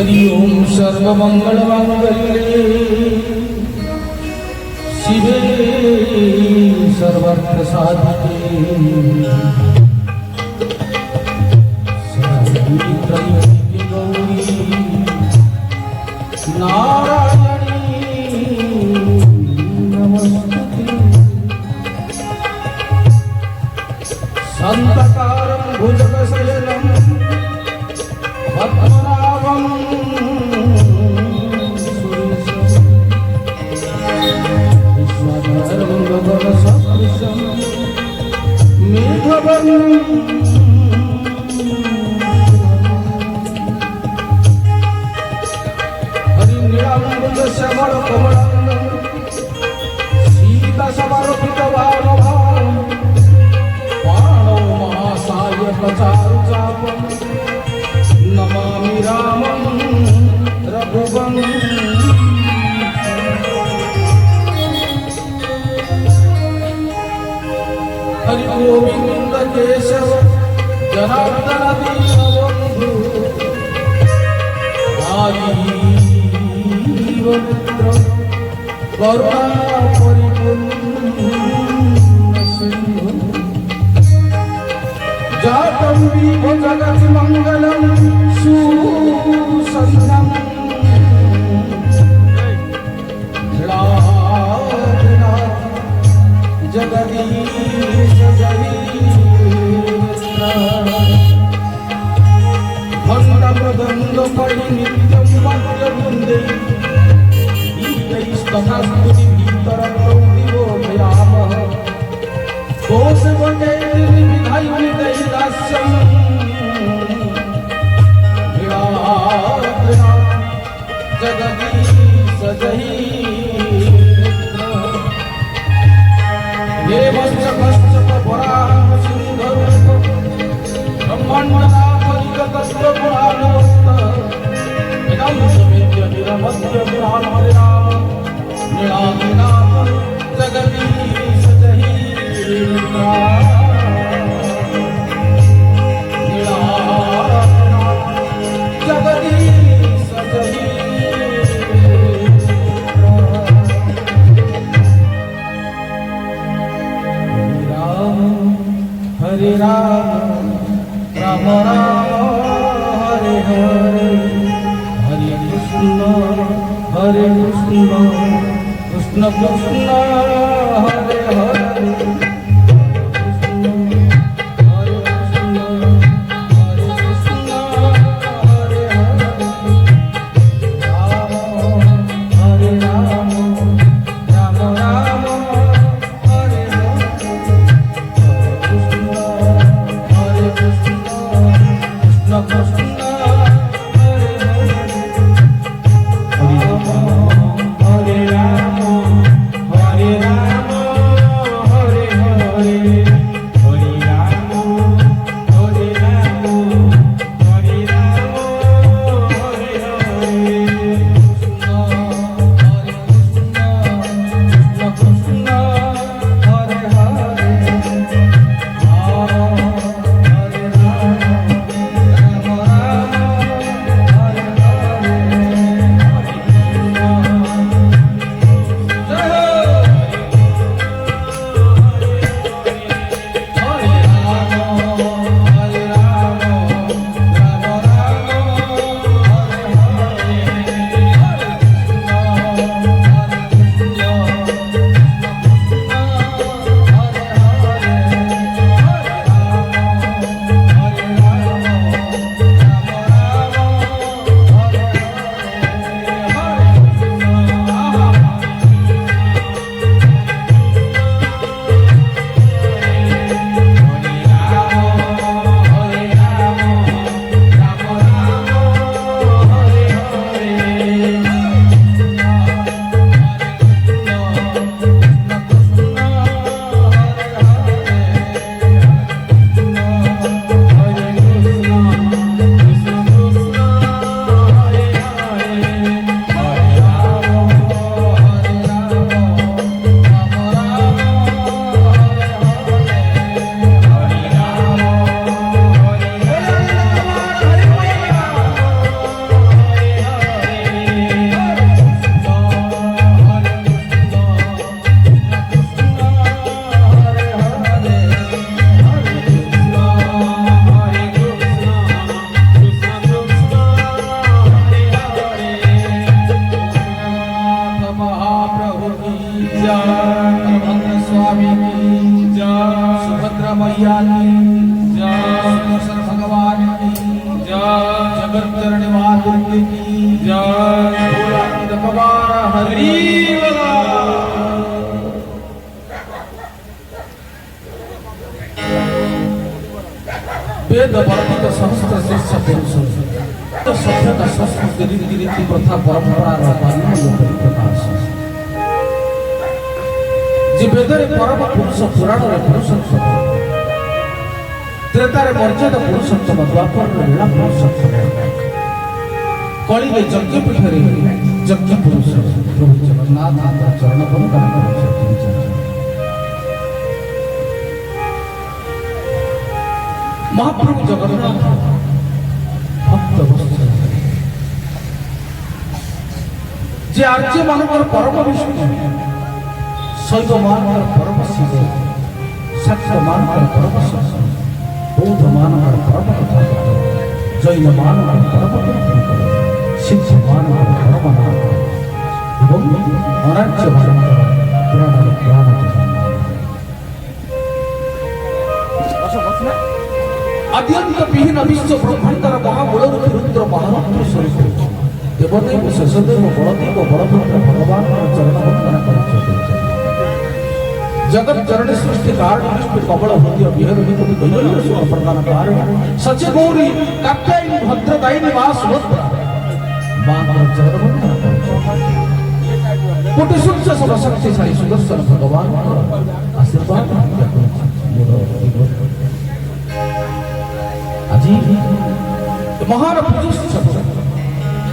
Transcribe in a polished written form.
हरि ओम सर्वमंगलमांगल्ये शिवे सर्वार्थसाधिके शरण्ये त्र्यंबके गौरी नारायणी नमस्तुते। संतकारं भुजगशयनं पद्मनाभं विश्वधरं गगनसदृशं मेघवर्णं हरिनीलाम्बुजश्यामलकमलं सीतासमर्पितवामभावं पाणौ महासायकचारुचापं नमामि रामं रघुवंशं। हरि गोविंद केशव जनार्दन दीनबन्धु आजीवमित्र करुणा परिपूर्ण सिंधु जातं विभो जगति मंगलं सुसंगं जगदीश भंड मृदंग परि नित्यं मध्यवृंदे गीतैस्तथा स्तुति भीतरतो विबोधयामः कोशवते विधायितैदास्यं विराट् जगदीश जहि देवश्च कश्च परां सिंधरूप ब्रह्मण्डनाथलिखतस्य पुराणोक्तः इदं समेत्य निरमद्य पुराणहरिनाम नीलाद्रिनाथ जगदीश जहि नीलाद्रिनाथ जगदीश जहि। हरे राम राम राम हरे हरे हरे कृष्ण कृष्ण कृष्ण हरे हरे जगत चरण माधुर की जय भोलानंद कबार हरि बोला। वेद वर्णित सहस्त्र शिष्य पुरुष तो सभ्यता संस्कृति रीति रीति प्रथा परंपरा प्रकाश जे वेदरे परम पुरुष पुराण पुरुषोत्तम त्रेतारे मर्यादा पुरुषोत्तम द्वापर लीला पुरुषोत्तम कलिगे यज्ञ पीठरे यज्ञ पुरुष प्रभु जगन्नाथ चरण वंदना महाप्रभु जगन्नाथ भक्त जे आर्य मानकर परम विष्णु शैव मानकर परम शिव शाक्त मानकर परम शंकर बौद्ध मानकर परम तथागत जैन मानकर परम तीर्थंकर सिद्ध मानकर परम नाथ एवं अनार्य मानकर पुराण पुराण अत्यंत विहीन विश्व ब्रह्मांडर महामूल रुद्र महारुद्र स्वरूप देवदेव शेषदेव बलदेव बलभद्र भगवान चरण वंदना कर जगत चरण सृष्टि कारण विष्णु कबल हृदय विहर विकुल दैन्य प्रदान कारण सच गौरी कात्यायनी भद्रदायिनी मां सुभद्रा मां चरण वंदना कर कोटि सूर्य सब शक्तिशाली सुदर्शन भगवान आशीर्वाद आज महान पुरुष